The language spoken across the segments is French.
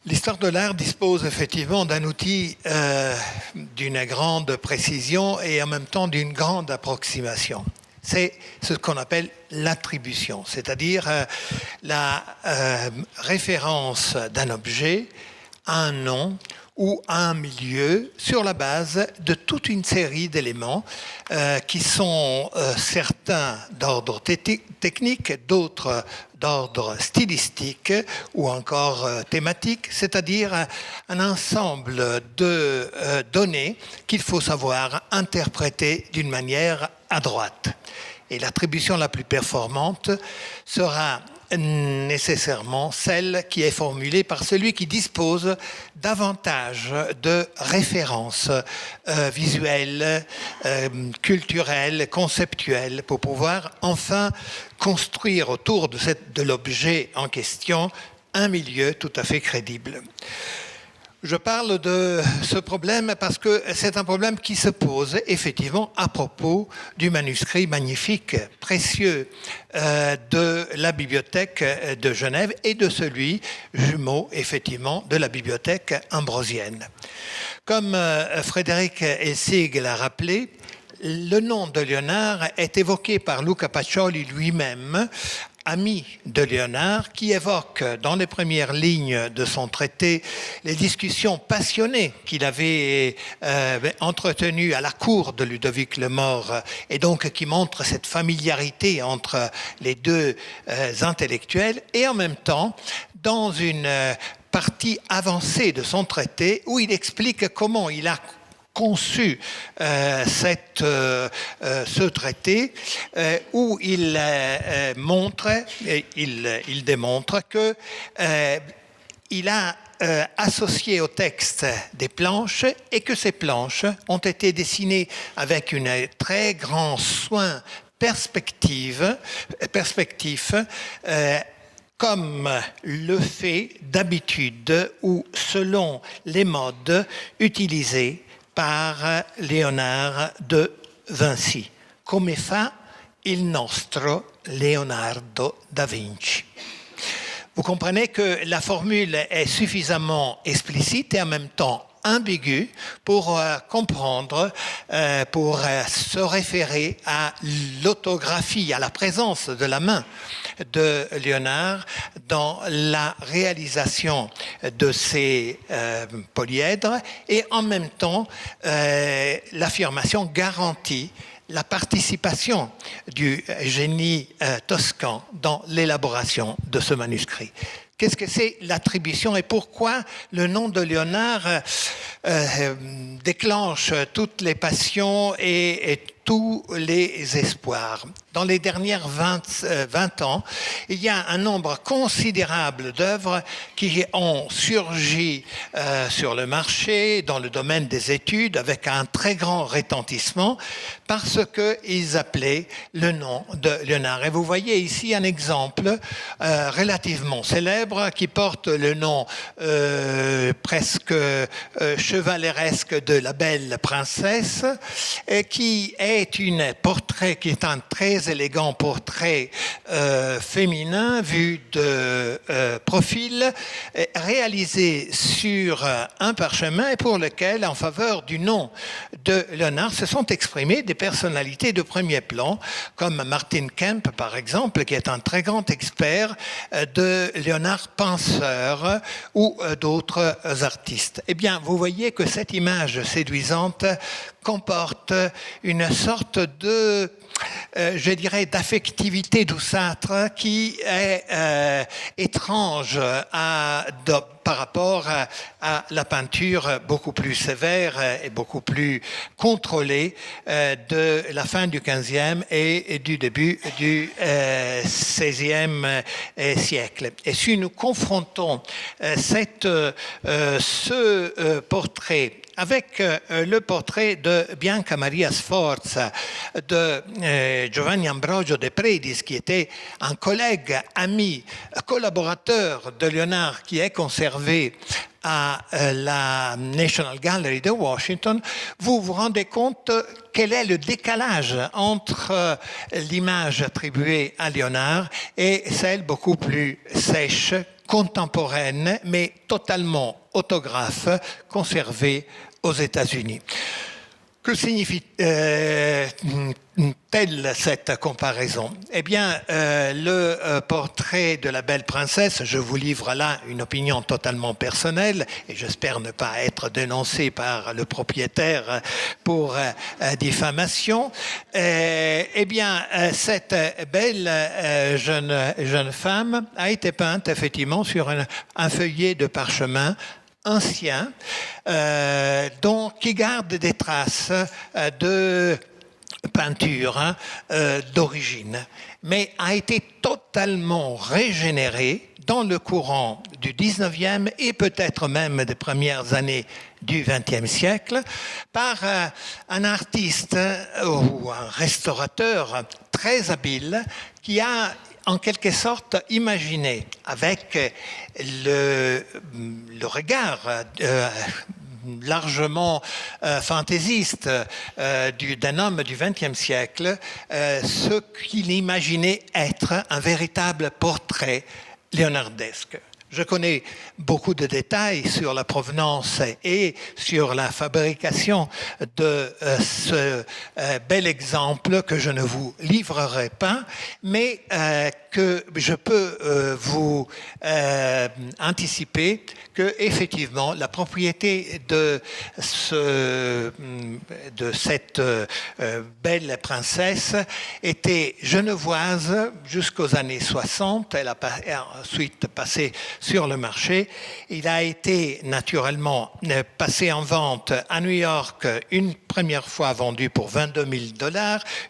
L'histoire de l'art dispose effectivement d'un outil d'une grande précision et en même temps d'une grande approximation. C'est ce qu'on appelle l'attribution, c'est-à-dire la référence d'un objet à un nom ou à un milieu sur la base de toute une série d'éléments qui sont certains d'ordre technique, d'autres d'ordre stylistique ou encore thématique, c'est-à-dire un ensemble de données qu'il faut savoir interpréter d'une manière adroite. Et l'attribution la plus performante sera nécessairement celle qui est formulée par celui qui dispose davantage de références visuelles, culturelles, conceptuelles, pour pouvoir enfin construire autour de l'objet en question un milieu tout à fait crédible. Je parle de ce problème parce que c'est un problème qui se pose effectivement à propos du manuscrit magnifique, précieux de la bibliothèque de Genève et de celui jumeau effectivement de la bibliothèque ambrosienne. Comme Frédéric Elsig l'a rappelé, le nom de Léonard est évoqué par Luca Pacioli lui-même, ami de Léonard, qui évoque dans les premières lignes de son traité les discussions passionnées qu'il avait entretenues à la cour de Ludovic le Mort et donc qui montre cette familiarité entre les deux intellectuels et en même temps dans une partie avancée de son traité où il explique comment il a conçu ce traité où il démontre que il a associé au texte des planches et que ces planches ont été dessinées avec un très grand soin perspectif, comme le fait d'habitude ou selon les modes utilisés par Léonard de Vinci, come fa il nostro Leonardo da Vinci. Vous comprenez que la formule est suffisamment explicite et en même temps ambiguë pour comprendre, pour se référer à l'autographie, à la présence de la main de Léonard dans la réalisation de ces polyèdres et en même temps l'affirmation garantit la participation du génie toscan dans l'élaboration de ce manuscrit. Qu'est-ce que c'est l'attribution et pourquoi le nom de Léonard déclenche toutes les passions et tous les espoirs. Dans les dernières 20 ans, il y a un nombre considérable d'œuvres qui ont surgi sur le marché, dans le domaine des études, avec un très grand retentissement, parce qu'ils appelaient le nom de Léonard. Et vous voyez ici un exemple relativement célèbre qui porte le nom presque chevaleresque de la belle princesse, qui est un très élégant portrait féminin vu de profil, réalisé sur un parchemin et pour lequel, en faveur du nom de Léonard, se sont exprimées des personnalités de premier plan, comme Martin Kemp, par exemple, qui est un très grand expert de Léonard penseur ou d'autres artistes. Eh bien, vous voyez que cette image séduisante comporte une sorte de, je dirais, d'affectivité douceâtre qui est étrange par rapport à la peinture beaucoup plus sévère et beaucoup plus contrôlée de la fin du XVe et du début du XVIe siècle. Et si nous confrontons ce portrait avec le portrait de Bianca Maria Sforza de Giovanni Ambrogio de Predis, qui était un collègue, ami, collaborateur de Léonard, qui est conservé à la National Gallery de Washington, vous vous rendez compte quel est le décalage entre l'image attribuée à Léonard et celle beaucoup plus sèche, contemporaine, mais totalement autographe, conservée aux États-Unis. Que signifie-t-elle cette comparaison? Eh bien, le portrait de la belle princesse, je vous livre là une opinion totalement personnelle, et j'espère ne pas être dénoncé par le propriétaire pour diffamation. Eh bien, cette belle jeune femme a été peinte effectivement sur un feuillet de parchemin ancien, qui garde des traces de peinture d'origine, mais a été totalement régénérée dans le courant du 19e et peut-être même des premières années du 20e siècle par un artiste ou un restaurateur très habile qui a en quelque sorte imaginé avec le regard largement fantaisiste d'un homme du XXe siècle, ce qu'il imaginait être un véritable portrait léonardesque. Je connais beaucoup de détails sur la provenance et sur la fabrication de ce bel exemple que je ne vous livrerai pas, mais que je peux vous anticiper que effectivement la propriété de cette belle princesse était genevoise jusqu'aux années 60. Elle a ensuite passé sur le marché. Il a été naturellement passé en vente à New York une première fois vendu pour $22 000,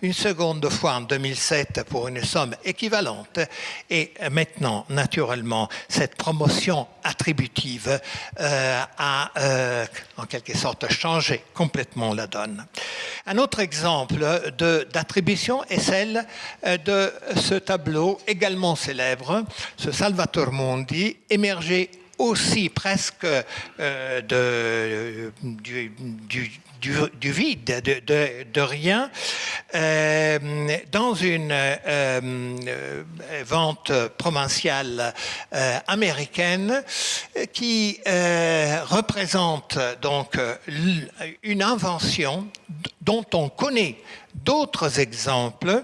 une seconde fois en 2007 pour une somme équivalente, et maintenant, naturellement, cette promotion attributive a en quelque sorte changé complètement la donne. Un autre exemple d'attribution est celle de ce tableau également célèbre, ce Salvator Mundi, émergé aussi presque du vide, de rien, dans une vente provinciale américaine qui représente donc une invention dont on connaît d'autres exemples,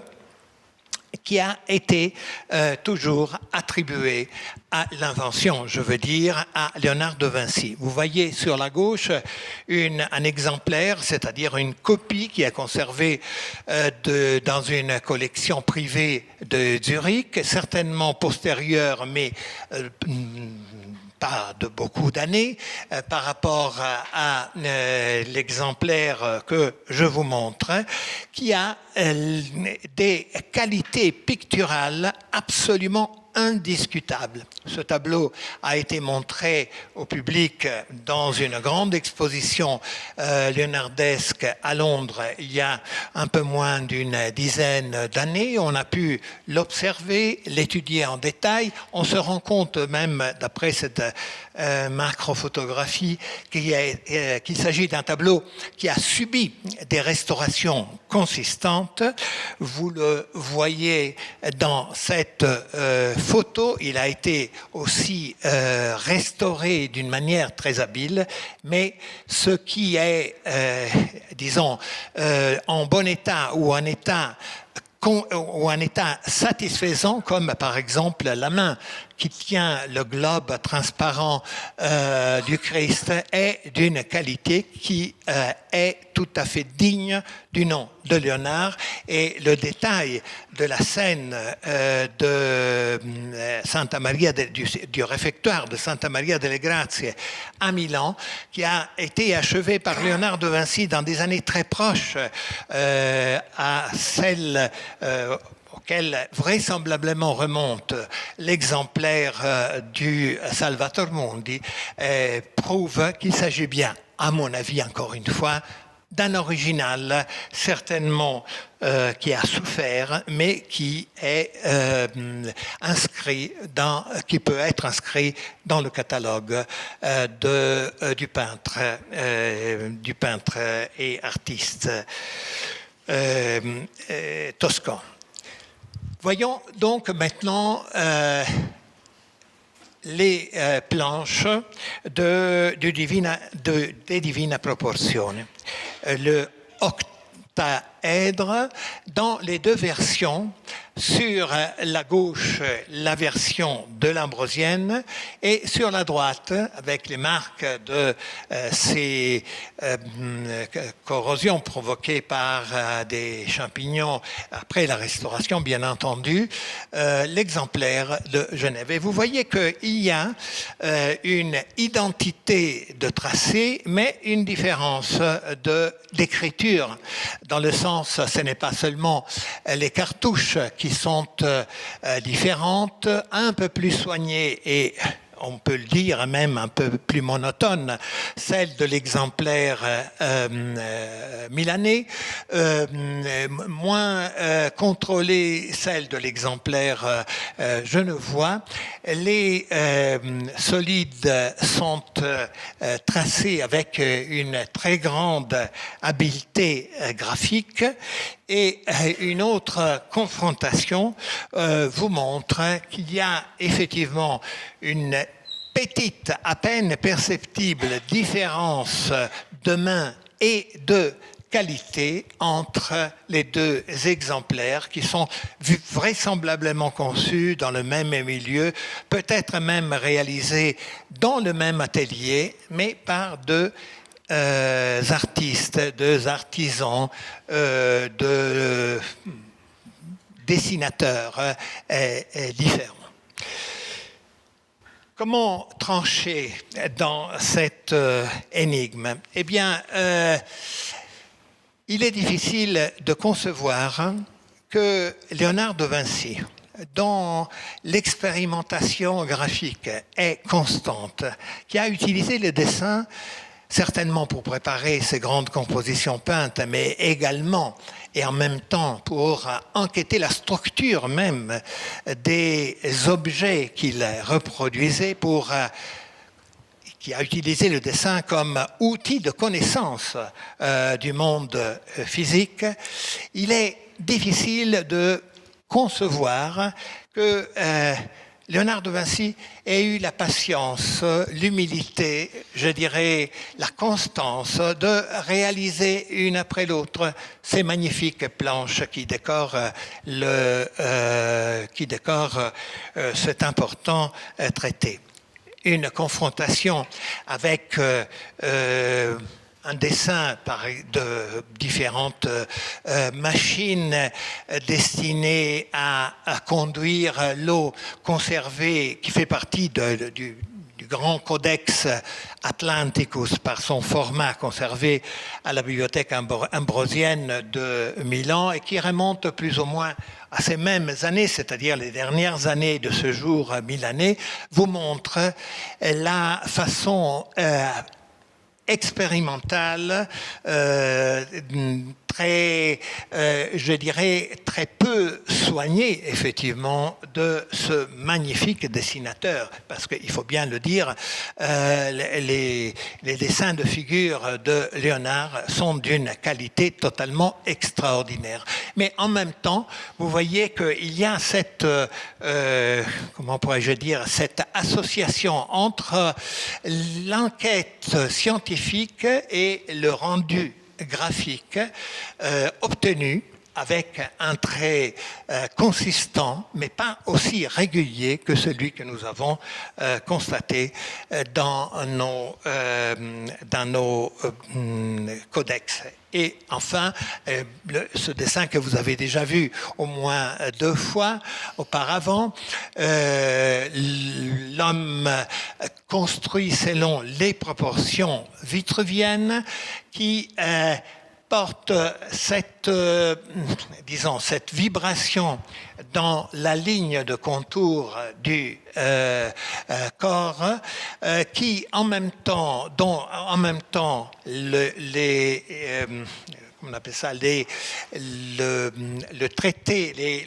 qui a été toujours attribué à l'invention, je veux dire, à Léonard de Vinci. Vous voyez sur la gauche un exemplaire, c'est-à-dire une copie qui est conservée dans une collection privée de Zurich, certainement postérieure, mais pas de beaucoup d'années, par rapport à l'exemplaire que je vous montre, qui a des qualités picturales absolument indiscutable. Ce tableau a été montré au public dans une grande exposition léonardesque à Londres il y a un peu moins d'une dizaine d'années. On a pu l'observer, l'étudier en détail. On se rend compte même, d'après cette macrophotographie, qu'il s'agit d'un tableau qui a subi des restaurations consistantes. Vous le voyez dans cette photo, il a été aussi restauré d'une manière très habile, mais ce qui est, disons, en bon état ou en état satisfaisant, comme par exemple la main qui tient le globe transparent du Christ, est d'une qualité qui est tout à fait digne du nom de Léonard. Et le détail de la scène de Santa Maria du réfectoire de Santa Maria delle Grazie à Milan, qui a été achevé par Léonard de Vinci dans des années très proches à celle auquel vraisemblablement remonte l'exemplaire du Salvator Mundi, prouve qu'il s'agit bien, à mon avis encore une fois, d'un original certainement qui a souffert, mais qui est qui peut être inscrit dans le catalogue du peintre et artiste toscan. Voyons donc maintenant les planches des Divina Proporzione. Le octaèdre dans les deux versions. Sur la gauche, la version de l'ambrosienne, et sur la droite, avec les marques de ces corrosions provoquées par des champignons après la restauration, bien entendu, l'exemplaire de Genève. Et vous voyez qu'il y a une identité de tracé, mais une différence d'écriture, dans le sens, ce n'est pas seulement les cartouches qui sont différentes, un peu plus soignées et on peut le dire même un peu plus monotone, celle de l'exemplaire milanais, moins contrôlée celle de l'exemplaire genevois. Les solides sont tracés avec une très grande habileté graphique, et une autre confrontation vous montre qu'il y a effectivement une petite, à peine perceptible différence de main et de qualité entre les deux exemplaires qui sont vraisemblablement conçus dans le même milieu, peut-être même réalisés dans le même atelier, mais par deux artistes, deux artisans, de dessinateurs différents. Comment trancher dans cette énigme? Eh bien, il est difficile de concevoir que Léonard de Vinci, dont l'expérimentation graphique est constante, qui a utilisé le dessin certainement pour préparer ses grandes compositions peintes, mais également et en même temps pour enquêter la structure même des objets qu'il reproduisait, qui a utilisé le dessin comme outil de connaissance du monde physique. Il est difficile de concevoir que Léonard de Vinci ait eu la patience, l'humilité, je dirais la constance de réaliser une après l'autre ces magnifiques planches qui décorent cet important traité. Une confrontation avec un dessin de différentes machines destinées à conduire l'eau conservée qui fait partie du grand codex Atlanticus par son format conservé à la bibliothèque ambrosienne de Milan et qui remonte plus ou moins à ces mêmes années, c'est-à-dire les dernières années de ce jour milanais, vous montre la façon expérimentale, très, je dirais, très peu soignée, effectivement, de ce magnifique dessinateur. Parce qu'il faut bien le dire, les dessins de figures de Léonard sont d'une qualité totalement extraordinaire. Mais en même temps, vous voyez qu'il y a cette, comment pourrais-je dire, cette association entre l'enquête scientifique et le rendu graphique obtenu avec un trait consistant, mais pas aussi régulier que celui que nous avons constaté dans nos codex. Et enfin, ce dessin que vous avez déjà vu au moins 2 fois auparavant, l'homme construit selon les proportions vitruviennes qui porte cette vibration dans la ligne de contour du corps, qui en même temps, on appelle ça le traité,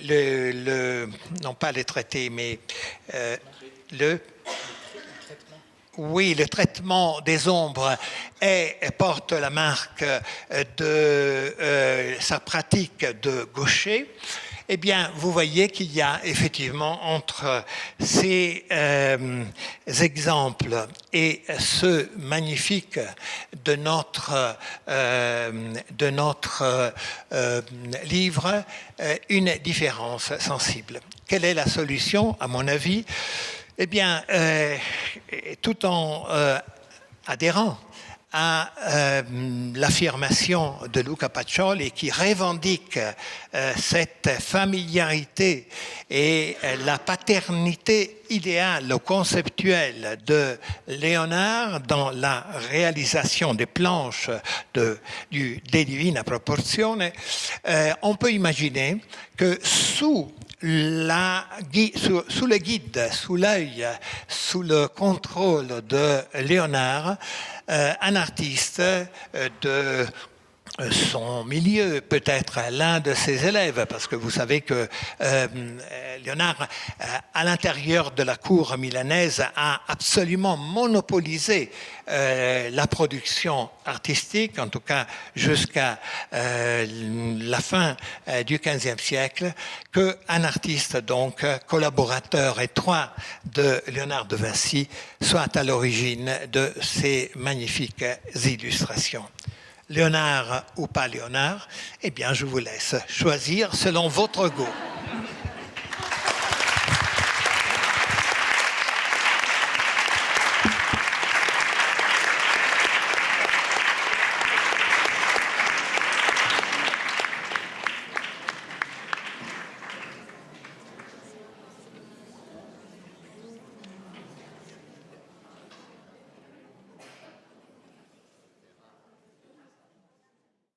non pas les traités, mais oui, le traitement des ombres porte la marque de sa pratique de gaucher, eh bien, vous voyez qu'il y a effectivement entre ces exemples et ce magnifique de notre livre une différence sensible. Quelle est la solution, à mon avis? Eh bien, tout en adhérant à l'affirmation de Luca Pacioli qui revendique cette familiarité et la paternité idéale ou conceptuelle de Léonard dans la réalisation des planches De Divina Proporzione, on peut imaginer que sous le guide, sous l'œil, sous le contrôle de Léonard, un artiste de son milieu, peut-être l'un de ses élèves, parce que vous savez que Léonard, à l'intérieur de la cour milanaise, a absolument monopolisé la production artistique, en tout cas jusqu'à la fin du XVe siècle, qu'un artiste, donc collaborateur étroit de Léonard de Vinci, soit à l'origine de ces magnifiques illustrations. Léonard ou pas Léonard, eh bien, je vous laisse choisir selon votre goût.